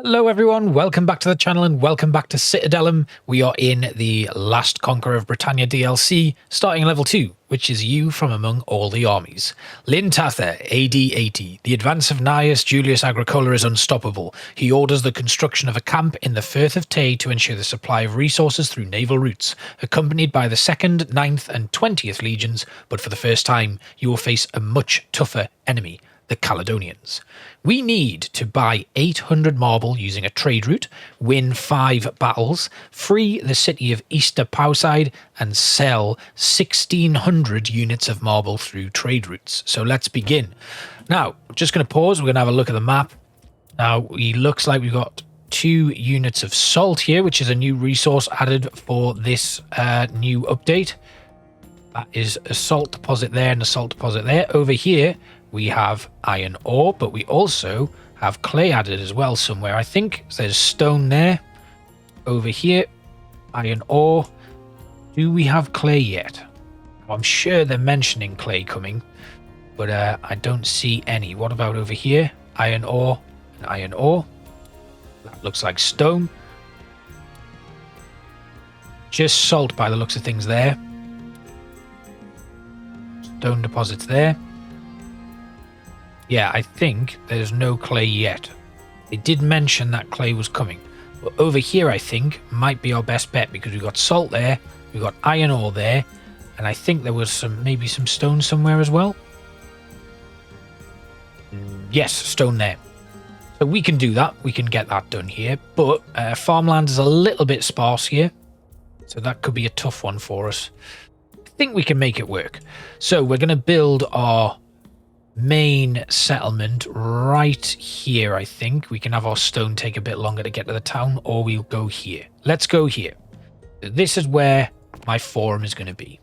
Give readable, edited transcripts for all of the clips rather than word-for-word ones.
Hello everyone, welcome back to the channel and welcome back to Citadelum. We are in the last Conqueror of Britannia DLC, starting level 2, which is you from Among All the Armies. Lyn Tather, AD 80. The advance of Gnaeus Julius Agricola is unstoppable. He orders the construction of a camp in the Firth of Tay to ensure the supply of resources through naval routes, accompanied by the 2nd, 9th and 20th Legions, but for the first time you will face a much tougher enemy, the Caledonians. We need to buy 800 marble using a trade route, win 5 battles, free the city of Easter Powside, and sell 1600 units of marble through trade routes. So let's begin. Now, just going to pause. We're going to have a look at the map. Now, it looks like we've got 2 units of salt here, which is a new resource added for this new update. That is a salt deposit there and a salt deposit there. Over here, we have iron ore, but we also have clay added as well somewhere. I think there's stone there. Over here, iron ore. Do we have clay yet? I'm sure they're mentioning clay coming, but I don't see any. What about over here? Iron ore and iron ore. That looks like stone. Just salt by the looks of things there. Stone deposits there. Yeah, I think there's no clay yet. They did mention that clay was coming. But over here, I think, might be our best bet because we've got salt there, we've got iron ore there, and I think there was maybe some stone somewhere as well. Yes, stone there. So we can do that. We can get that done here. But farmland is a little bit sparse here. So that could be a tough one for us. I think we can make it work. So we're going to build our main settlement right here. I think we can have our stone take a bit longer to get to the town, or we'll go here. Let's go here. This is where my forum is going to be.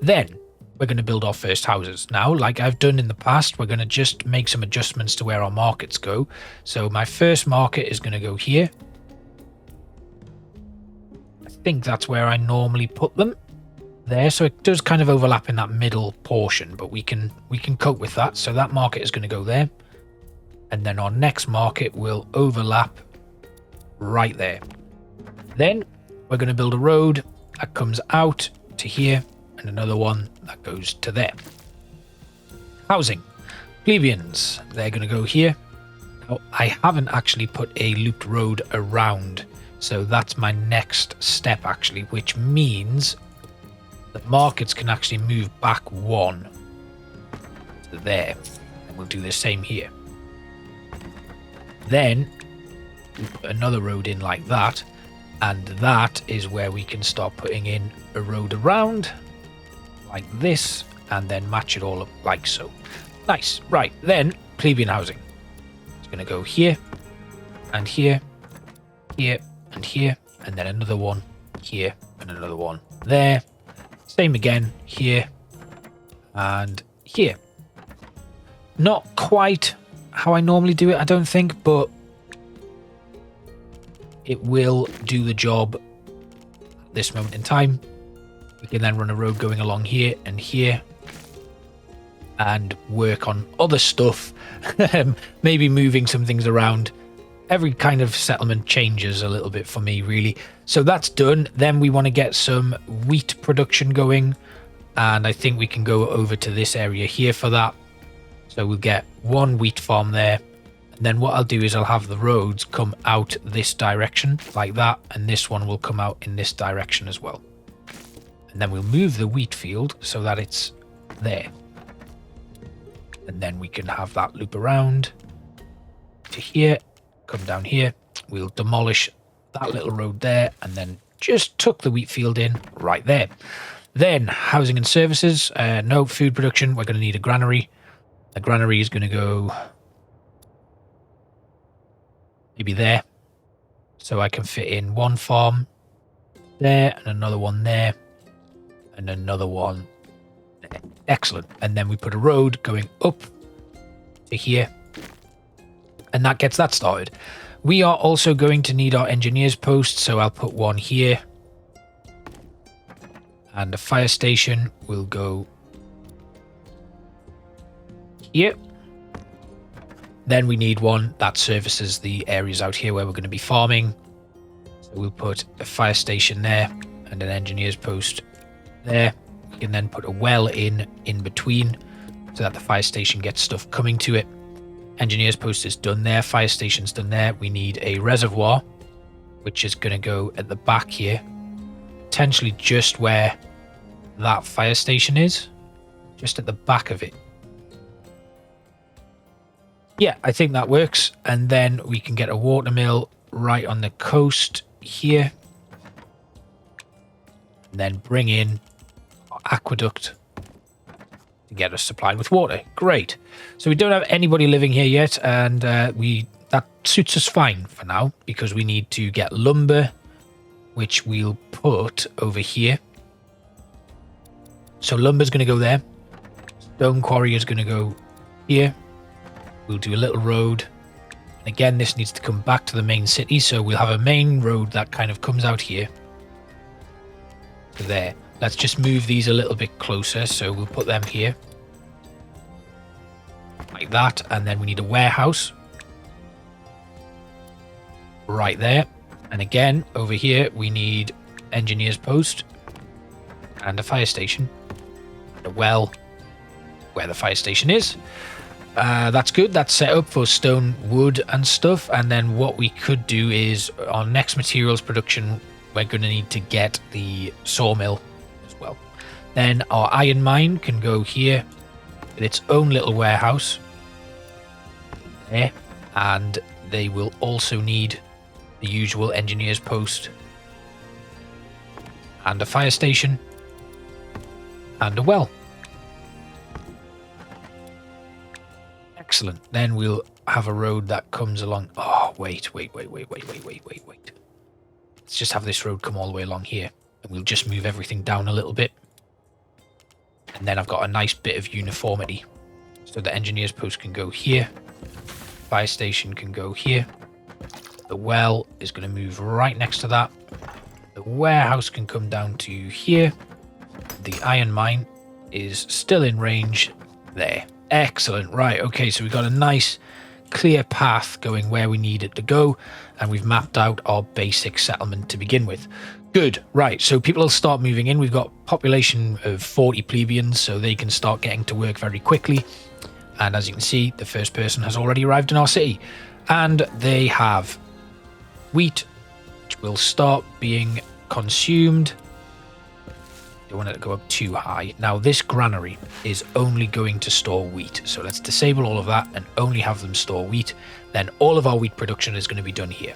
Then we're going to build our first houses. Now, like I've done in the past, we're going to just make some adjustments to where our markets go. So my first market is going to go here. I think that's where I normally put them. There, so it does kind of overlap in that middle portion, but we can cope with that. So that market is going to go there, and then our next market will overlap right there. Then we're going to build a road that comes out to here, and another one that goes to there. Housing. Plebeians, they're going to go here. Now, I haven't actually put a looped road around, so that's my next step actually, which means markets can actually move back 1 to there, and we'll do the same here. Then we'll put another road in like that, and that is where we can start putting in a road around like this, and then match it all up like so. Nice. Right, then plebeian housing. It's going to go here and here, here and here, and then another one here and another one there. Same again here and here. Not quite how I normally do it, I don't think, but it will do the job at this moment in time. We can then run a road going along here and here and work on other stuff, maybe moving some things around. Every kind of settlement changes a little bit for me, really. So that's done. Then we want to get some wheat production going, and I think we can go over to this area here for that. So we'll get 1 wheat farm there, and then what I'll do is I'll have the roads come out this direction like that, and this one will come out in this direction as well. And then we'll move the wheat field so that it's there, and then we can have that loop around to here. Come down here, we'll demolish that little road there, and then just tuck the wheat field in right there. Then housing and services, no food production. We're going to need a granary. The granary is going to go maybe there, so I can fit in 1 farm there and another one there and another one there. Excellent. And then we put a road going up to here, and that gets that started. We are also going to need our engineers post, so I'll put 1 here, and the fire station will go here. Then we need one that services the areas out here where we're going to be farming. So we'll put a fire station there and an engineer's post there. We can then put a well in between so that the fire station gets stuff coming to it. Engineer's post is done there. Fire station's done there. We need a reservoir, which is going to go at the back here. Potentially just where that fire station is. Just at the back of it. Yeah, I think that works. And then we can get a water mill right on the coast here. And then bring in our aqueduct to get us supplied with water. Great. So we don't have anybody living here yet, and that suits us fine for now, because we need to get lumber, which we'll put over here. So lumber's going to go there. Stone quarry is going to go here. We'll do a little road. And again, this needs to come back to the main city, so we'll have a main road that kind of comes out here to there. Let's just move these a little bit closer, so we'll put them here. Like that, and then we need a warehouse. Right there. And again, over here, we need engineer's post. And a fire station. And a well where the fire station is. That's good. That's set up for stone, wood, and stuff. And then what we could do is, our next materials production, we're going to need to get the sawmill as well. Then our iron mine can go here with its own little warehouse there, and they will also need the usual engineer's post and a fire station and a well. Excellent. Then we'll have a road that comes along. Oh, wait. Let's just have this road come all the way along here, and we'll just move everything down a little bit. And then I've got a nice bit of uniformity. So the engineer's post can go here. Fire station can go here. The well is going to move right next to that. The warehouse can come down to here. The iron mine is still in range there. Excellent. Right, okay, so we've got a nice clear path going where we need it to go, and we've mapped out our basic settlement to begin with. Good. Right, so people will start moving in. We've got population of 40 plebeians, so they can start getting to work very quickly. And as you can see, the first person has already arrived in our city, and they have wheat, which will start being consumed. Don't want it to go up too high. Now, this granary is only going to store wheat, so let's disable all of that and only have them store wheat. Then all of our wheat production is going to be done here.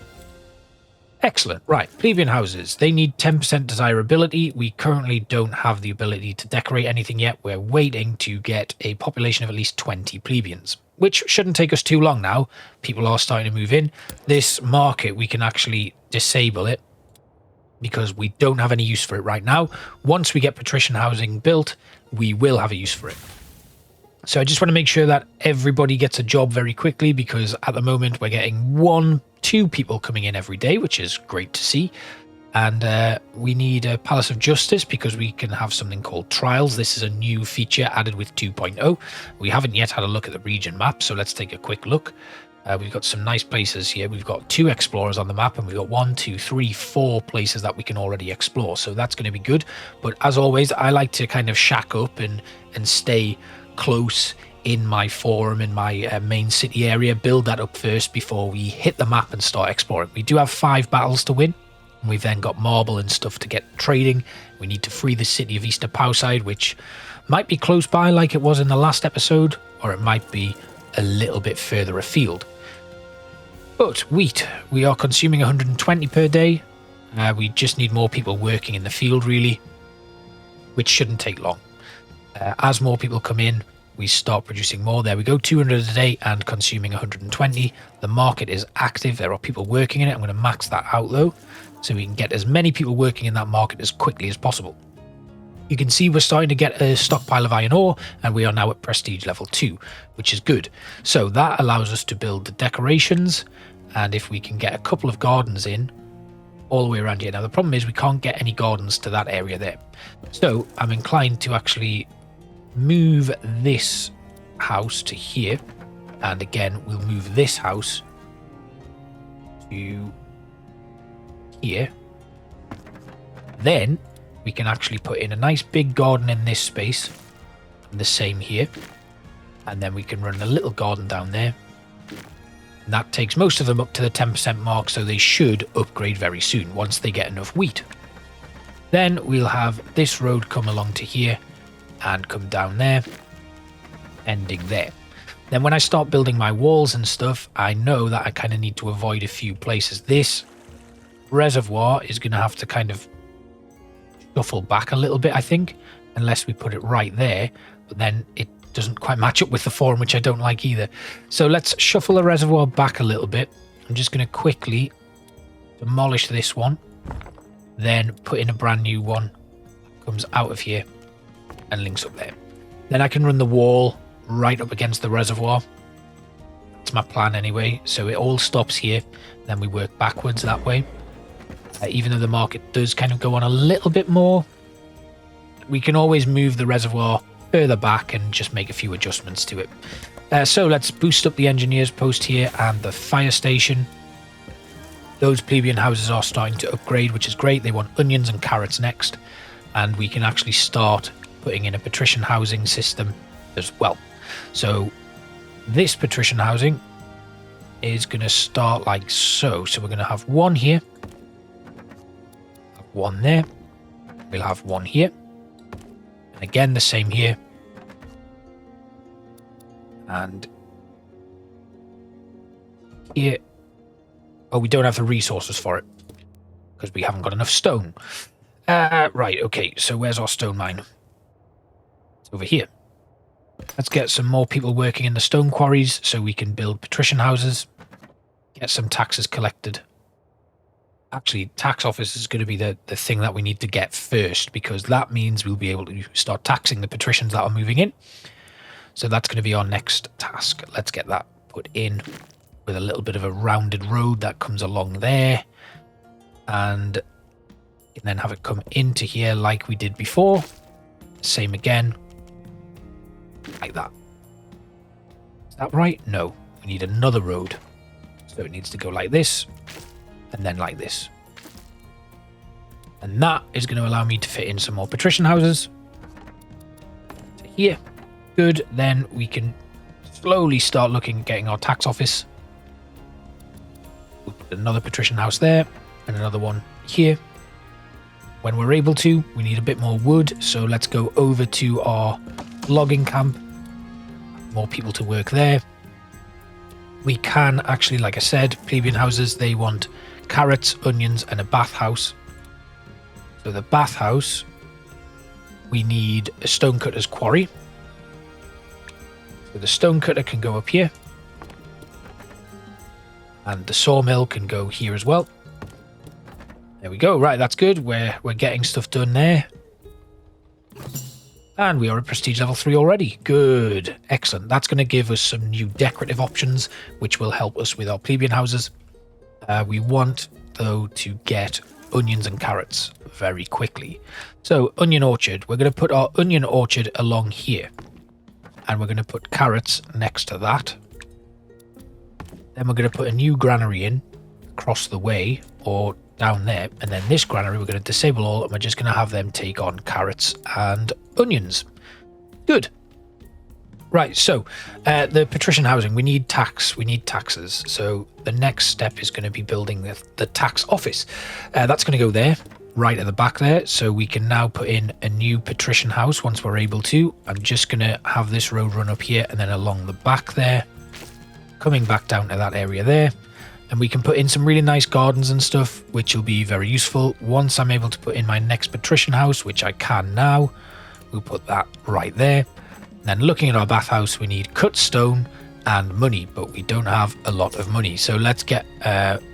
Excellent. Right, plebeian houses. They need 10% desirability. We currently don't have the ability to decorate anything yet. We're waiting to get a population of at least 20 plebeians, which shouldn't take us too long now. People are starting to move in. This market, we can actually disable it because we don't have any use for it right now. Once we get patrician housing built, we will have a use for it. So I just want to make sure that everybody gets a job very quickly, because at the moment we're getting 1-2 people coming in every day, which is great to see. And we need a Palace of Justice because we can have something called trials. This is a new feature added with 2.0. We haven't yet had a look at the region map, so let's take a quick look. We've got some nice places here. We've got 2 explorers on the map, and we've got 1, 2, 3, 4 places that we can already explore. So that's going to be good. But as always, I like to kind of shack up and stay close in my forum, in my main city area. Build that up first before we hit the map and start exploring. We do have 5 battles to win. And we've then got marble and stuff to get trading. We need to free the city of Easter Powside, which might be close by like it was in the last episode, or it might be a little bit further afield. But wheat, we are consuming 120 per day. We just need more people working in the field, really, which shouldn't take long. As more people come in, we start producing more. There we go, 200 a day and consuming 120. The market is active. There are people working in it. I'm going to max that out, though, so we can get as many people working in that market as quickly as possible. You can see we're starting to get a stockpile of iron ore, and we are now at prestige level 2, which is good. So that allows us to build the decorations, and if we can get a couple of gardens in all the way around here. Now, the problem is we can't get any gardens to that area there. So I'm inclined to actually move this house to here, And again, we'll move this house to here. Then we can actually put in a nice big garden in this space. And the same here. And then we can run a little garden down there. And that takes most of them up to the 10% mark, so they should upgrade very soon once they get enough wheat. Then we'll have this road come along to here and come down there, ending there. Then when I start building my walls and stuff, I know that I kind of need to avoid a few places. This reservoir is going to have to kind of shuffle back a little bit, I think, unless we put it right there, but then it doesn't quite match up with the form, which I don't like either. So let's shuffle the reservoir back a little bit. I'm just going to quickly demolish this one, then put in a brand new one that comes out of here and links up there. Then I can run the wall right up against the reservoir. That's my plan anyway. So it all stops here, then we work backwards that way. Even though the market does kind of go on a little bit more, we can always move the reservoir further back and just make a few adjustments to it. So let's boost up the engineers post here and the fire station. Those plebeian houses are starting to upgrade, which is great. They want onions and carrots next, and we can actually start putting in a patrician housing system as well. So this patrician housing is going to start like so. So we're going to have one here, one there, we'll have one here. Again, the same here. And here. Oh, we don't have the resources for it because we haven't got enough stone. Right, okay. So where's our stone mine? It's over here. Let's get some more people working in the stone quarries so we can build patrician houses. Get some taxes collected. Actually, tax office is going to be the thing that we need to get first, because that means we'll be able to start taxing the patricians that are moving in. So that's going to be our next task. Let's get that put in with a little bit of a rounded road that comes along there. And then have it come into here like we did before. Same again. Like that. Is that right? No. We need another road. So it needs to go like this. And then like this. And that is going to allow me to fit in some more patrician houses. To here. Good. Then we can slowly start looking at getting our tax office. We'll put another patrician house there. And another one here. When we're able to, we need a bit more wood. So let's go over to our logging camp. More people to work there. We can actually, like I said, plebeian houses, they want carrots, onions, and a bathhouse. So the bathhouse, we need a stonecutter's quarry. So the stonecutter can go up here. And the sawmill can go here as well. There we go. Right, that's good. We're getting stuff done there. And we are at prestige level 3 already. Good. Excellent. That's going to give us some new decorative options, which will help us with our plebeian houses. We want, though, to get onions and carrots very quickly. So, onion orchard. We're going to put our onion orchard along here. And we're going to put carrots next to that. Then we're going to put a new granary in across the way, or down there. And then this granary, we're going to disable all, and we're just going to have them take on carrots and onions. Good. Right, so the patrician housing, we need taxes. So the next step is going to be building the tax office. That's going to go there, right at the back there. So we can now put in a new patrician house once we're able to. I'm just going to have this road run up here and then along the back there, coming back down to that area there. And we can put in some really nice gardens and stuff, which will be very useful. Once I'm able to put in my next patrician house, which I can now, we'll put that right there. Then looking at our bathhouse, we need cut stone and money, but we don't have a lot of money. So let's get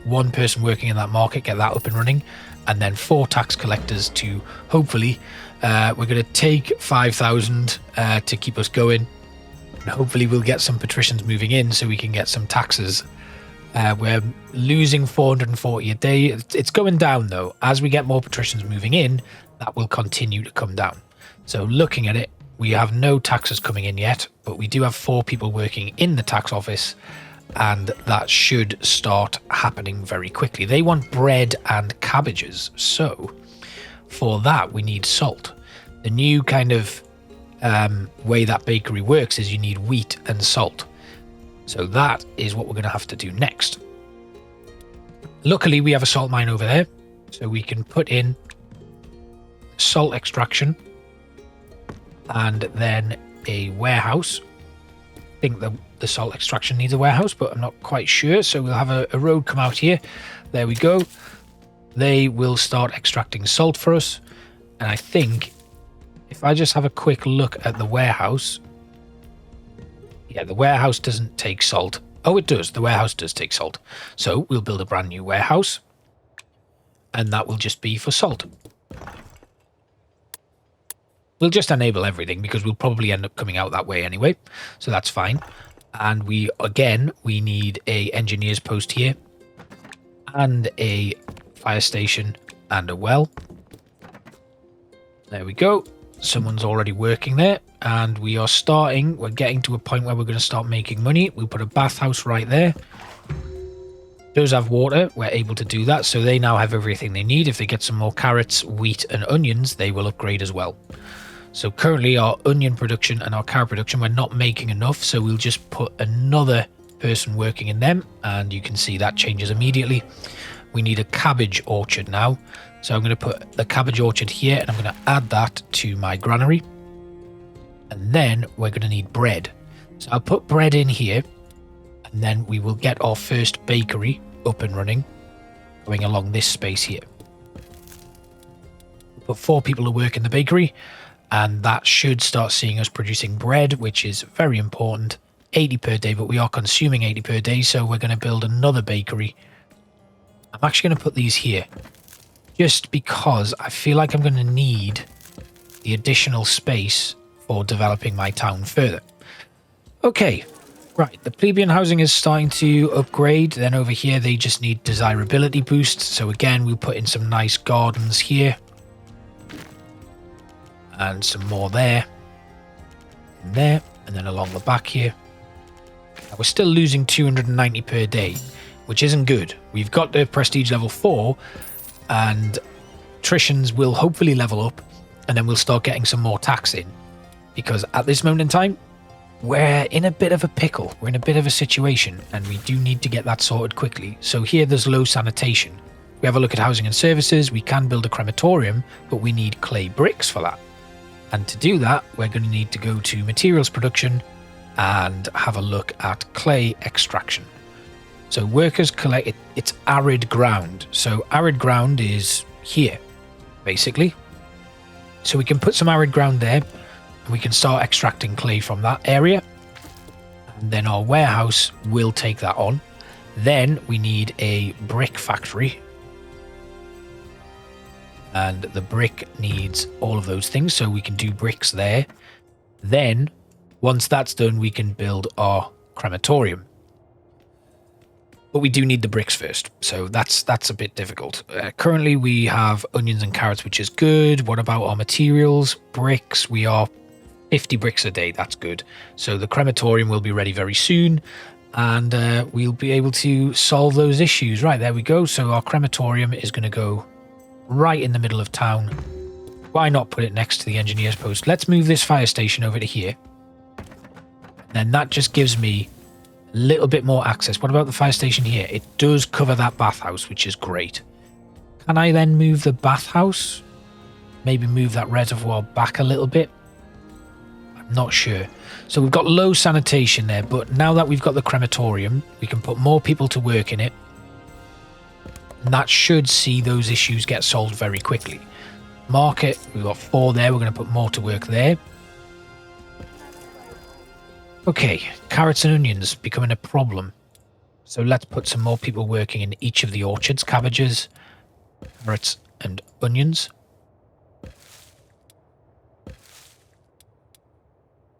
one person working in that market, get that up and running, and then 4 tax collectors to hopefully, we're going to take 5,000 to keep us going. And hopefully we'll get some patricians moving in so we can get some taxes. We're losing 440 a day. It's going down though. As we get more patricians moving in, that will continue to come down. So looking at it, we have no taxes coming in yet, but we do have 4 people working in the tax office, and that should start happening very quickly. They want bread and cabbages, so for that we need salt. The new kind of way that bakery works is you need wheat and salt. So that is what we're going to have to do next. Luckily, we have a salt mine over there, so we can put in salt extraction and then a warehouse. I think the salt extraction needs a warehouse, but I'm not quite sure. So we'll have a road come out here. There we go. They will start extracting salt for us. And I think if I just have a quick look at the warehouse, yeah, the warehouse doesn't take salt. Oh, it does. The warehouse does take salt. So we'll build a brand new warehouse, and that will just be for salt. We'll just enable everything because we'll probably end up coming out that way anyway. So that's fine. And we need a engineer's post here and a fire station and a well. There we go. Someone's already working there, and we're getting to a point where we're going to start making money. We'll put a bathhouse right there. Does have water, we're able to do that, so they now have everything they need. If they get some more carrots, wheat and onions, they will upgrade as well. So currently our onion production and our carrot production, we're not making enough, so we'll just put another person working in them, and you can see that changes immediately. We need a cabbage orchard now. So I'm going to put the cabbage orchard here, and I'm going to add that to my granary. And then we're going to need bread. So I'll put bread in here, and then we will get our first bakery up and running, going along this space here. We'll put 4 people to work in the bakery, and that should start seeing us producing bread, which is very important. 80 per day, but we are consuming 80 per day, so we're going to build another bakery. I'm actually going to put these here, just because I feel like I'm going to need the additional space for developing my town further. Okay, right, the plebeian housing is starting to upgrade. Then over here, they just need desirability boosts. So again, we'll put in some nice gardens here. And some more there. And there. And then along the back here. Now, we're still losing 290 per day, which isn't good. We've got the prestige level 4, and patricians will hopefully level up, and then we'll start getting some more tax in. Because at this moment in time, we're in a bit of a pickle. We're in a bit of a situation, and we do need to get that sorted quickly. So here there's low sanitation. We have a look at housing and services. We can build a crematorium, but we need clay bricks for that. And to do that, we're going to need to go to materials production and have a look at clay extraction. So workers collect, it's arid ground. So arid ground is here, basically. So we can put some arid ground there, and we can start extracting clay from that area. And then our warehouse will take that on. Then we need a brick factory. And the brick needs all of those things, so we can do bricks there. Then, once that's done, we can build our crematorium. But we do need the bricks first, so that's a bit difficult. Currently, we have onions and carrots, which is good. What about our materials? Bricks, we are 50 bricks a day. That's good. So the crematorium will be ready very soon, and we'll be able to solve those issues. Right, there we go. So our crematorium is going to go right in the middle of town. Why not put it next to the engineer's post? Let's move this fire station over to here. And that just gives me a little bit more access. What about the fire station here? It does cover that bathhouse, which is great. Can I then move the bathhouse? Maybe move that reservoir back a little bit? I'm not sure. So we've got low sanitation there, but now that we've got the crematorium, we can put more people to work in it. And that should see those issues get solved very quickly. Market, we've got 4 there. We're going to put more to work there. Okay, carrots and onions becoming a problem. So let's put some more people working in each of the orchards. Cabbages, carrots and onions.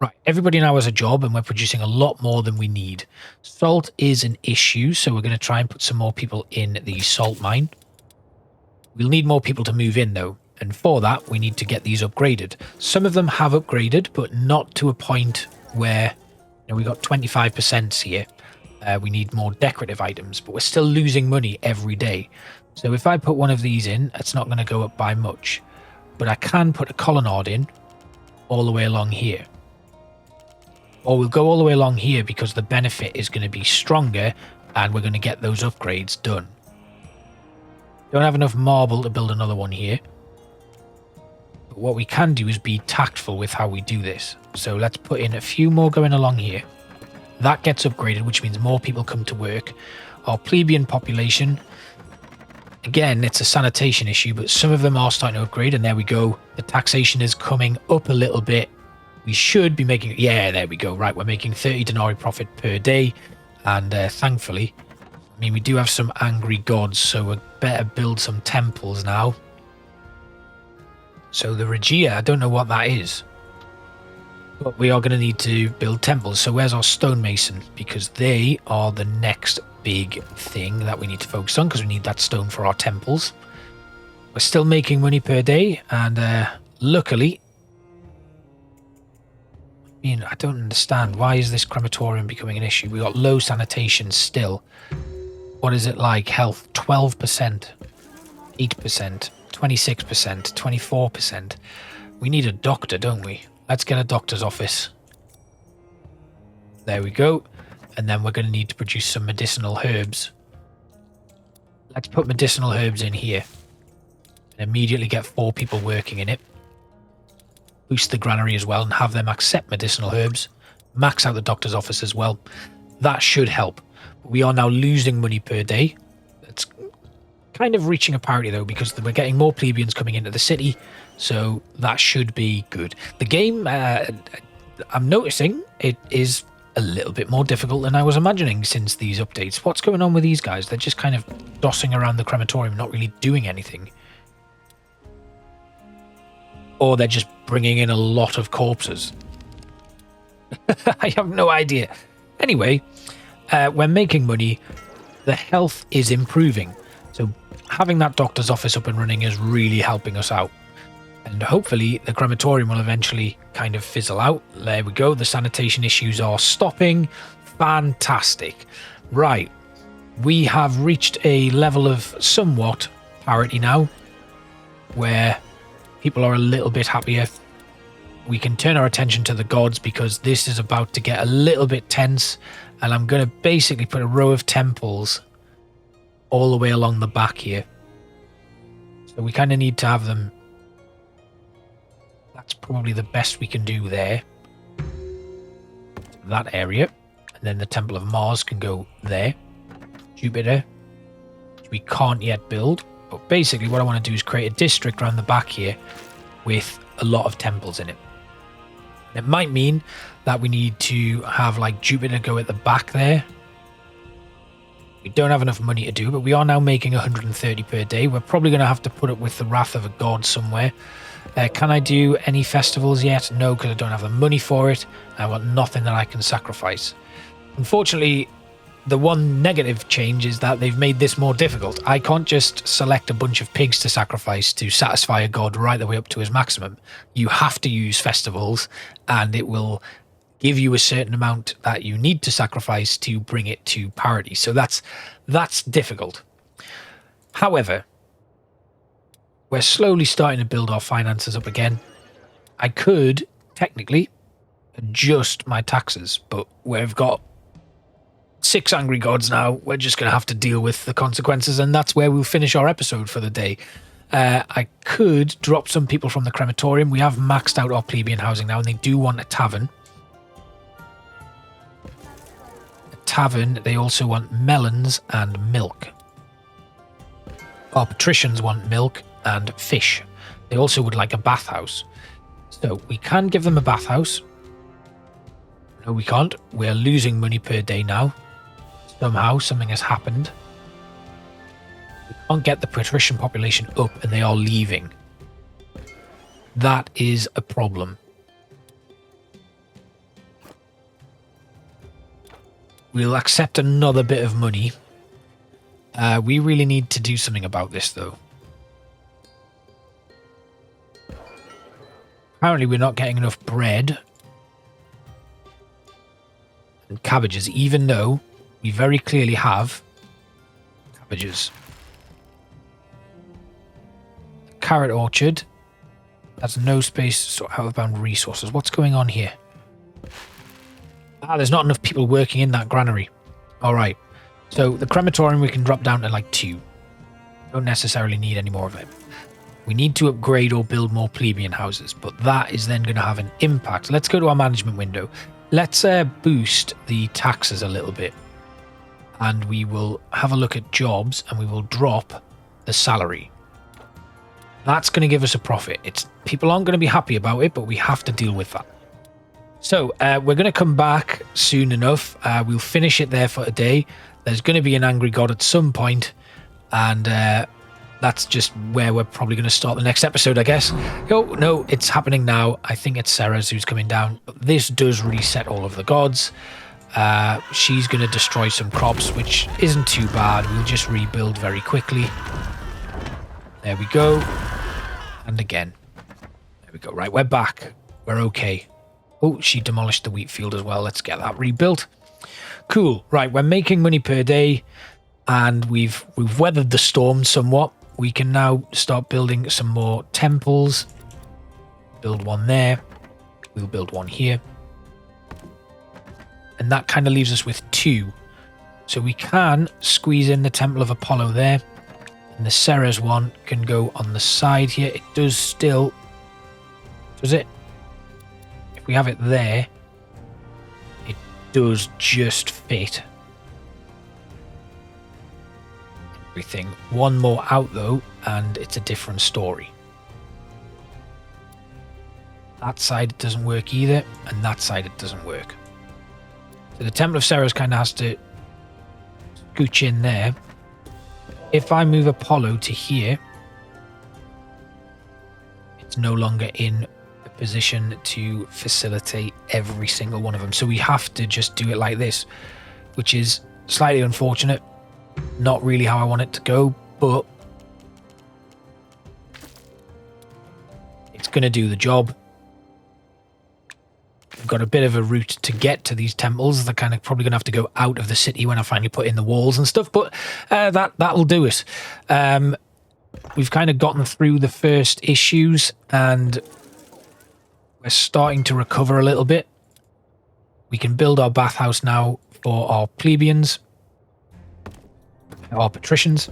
Right, everybody now has a job, and we're producing a lot more than we need. Salt is an issue, so we're going to try and put some more people in the salt mine. We'll need more people to move in, though. And for that, we need to get these upgraded. Some of them have upgraded, but not to a point where, you know, we got 25% here. We need more decorative items, but we're still losing money every day. So if I put one of these in, it's not going to go up by much. But I can put a colonnade in all the way along here. Or we'll go all the way along here because the benefit is going to be stronger and we're going to get those upgrades done. Don't have enough marble to build another one here. But what we can do is be tactful with how we do this. So let's put in a few more going along here. That gets upgraded, which means more people come to work. Our plebeian population, again, it's a sanitation issue, but some of them are starting to upgrade, and there we go. The taxation is coming up a little bit. We should be making, yeah, there we go. Right, we're making 30 denarii profit per day, and thankfully, I mean, we do have some angry gods, so we better build some temples now. So the Regia, I don't know what that is, but we are going to need to build temples. So where's our stonemason? Because they are the next big thing that we need to focus on, because we need that stone for our temples. We're still making money per day, and luckily, I mean, I don't understand. Why is this crematorium becoming an issue? We got low sanitation still. What is it like? Health, 12%, 8%, 26%, 24%. We need a doctor, don't we? Let's get a doctor's office. There we go. And then we're going to need to produce some medicinal herbs. Let's put medicinal herbs in here. And immediately get 4 people working in it. Boost the granary as well and have them accept medicinal herbs. Max out the doctor's office as well. That should help. We are now losing money per day. It's kind of reaching a parity though, because we're getting more plebeians coming into the city. So that should be good. The game, I'm noticing it is a little bit more difficult than I was imagining since these updates. What's going on with these guys? They're just kind of dossing around the crematorium, not really doing anything. Or they're just bringing in a lot of corpses. I have no idea. Anyway, we're making money. The health is improving. So having that doctor's office up and running is really helping us out. And hopefully the crematorium will eventually kind of fizzle out. There we go. The sanitation issues are stopping. Fantastic. Right. We have reached a level of somewhat parity now, where people are a little bit happier. We can turn our attention to the gods because this is about to get a little bit tense. And I'm going to basically put a row of temples all the way along the back here. So we kind of need to have them. That's probably the best we can do there. That area. And then the Temple of Mars can go there. Jupiter, which we can't yet build. But basically what I want to do is create a district around the back here with a lot of temples in it. It might mean that we need to have like Jupiter go at the back there. We don't have enough money to do, but we are now making 130 per day. We're probably going to have to put up with the wrath of a god somewhere. Can I do any festivals yet? No, because I don't have the money for it. I want nothing that I can sacrifice. Unfortunately, the one negative change is that they've made this more difficult. I can't just select a bunch of pigs to sacrifice to satisfy a god right the way up to his maximum. You have to use festivals, and it will give you a certain amount that you need to sacrifice to bring it to parity. So that's difficult. However, we're slowly starting to build our finances up again. I could technically adjust my taxes, but we've got 6 angry gods now. We're just going to have to deal with the consequences, and that's where we'll finish our episode for the day. I could drop some people from the crematorium. We have maxed out our plebeian housing now, and they do want a tavern. A tavern, they also want melons and milk. Our patricians want milk and fish. They also would like a bathhouse. So we can give them a bathhouse. No, we can't. We're losing money per day now. Somehow, something has happened. We can't get the patrician population up, and they are leaving. That is a problem. We'll accept another bit of money. We really need to do something about this, though. Apparently we're not getting enough bread and cabbages, even though we very clearly have cabbages. Carrot orchard. That's no space to store outbound resources. What's going on here? Ah, there's not enough people working in that granary. All right. So the crematorium we can drop down to like 2. Don't necessarily need any more of it. We need to upgrade or build more plebeian houses, but that is then going to have an impact. Let's go to our management window. Let's boost the taxes a little bit. And we will have a look at jobs and we will drop the salary. That's going to give us a profit. People aren't going to be happy about it, but we have to deal with that. So we're going to come back soon enough. We'll finish it there for today. There's going to be an angry god at some point, and that's just where we're probably going to start the next episode, I guess. Oh, no, it's happening now. I think it's Sarah's who's coming down. But this does reset all of the gods. She's going to destroy some crops, which isn't too bad. We'll just rebuild very quickly. There we go. And again. There we go. Right, we're back. We're okay. Oh, she demolished the wheat field as well. Let's get that rebuilt. Cool. Right, we're making money per day, and we've weathered the storm somewhat. We can now start building some more temples. Build one there. We'll build one here. And that kind of leaves us with 2. So we can squeeze in the Temple of Apollo there. And the Ceres one can go on the side here. It does still... Does it? If we have it there, it does just fit everything. One more out though, and it's a different story. That side it doesn't work either, and that side it doesn't work. So the Temple of Ceres kind of has to scooch in there. If I move Apollo to here, it's no longer in a position to facilitate every single one of them. So we have to just do it like this, which is slightly unfortunate. Not really how I want it to go, but it's going to do the job. We've got a bit of a route to get to these temples. They're kind of probably going to have to go out of the city when I finally put in the walls and stuff, but that'll do it. We've kind of gotten through the first issues, and we're starting to recover a little bit. We can build our bathhouse now for our plebeians, our patricians.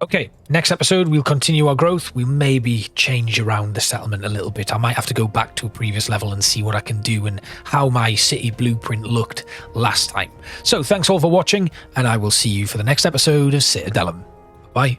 Okay, next episode, we'll continue our growth. We'll maybe change around the settlement a little bit. I might have to go back to a previous level and see what I can do and how my city blueprint looked last time. So thanks all for watching, and I will see you for the next episode of Citadelum. Bye.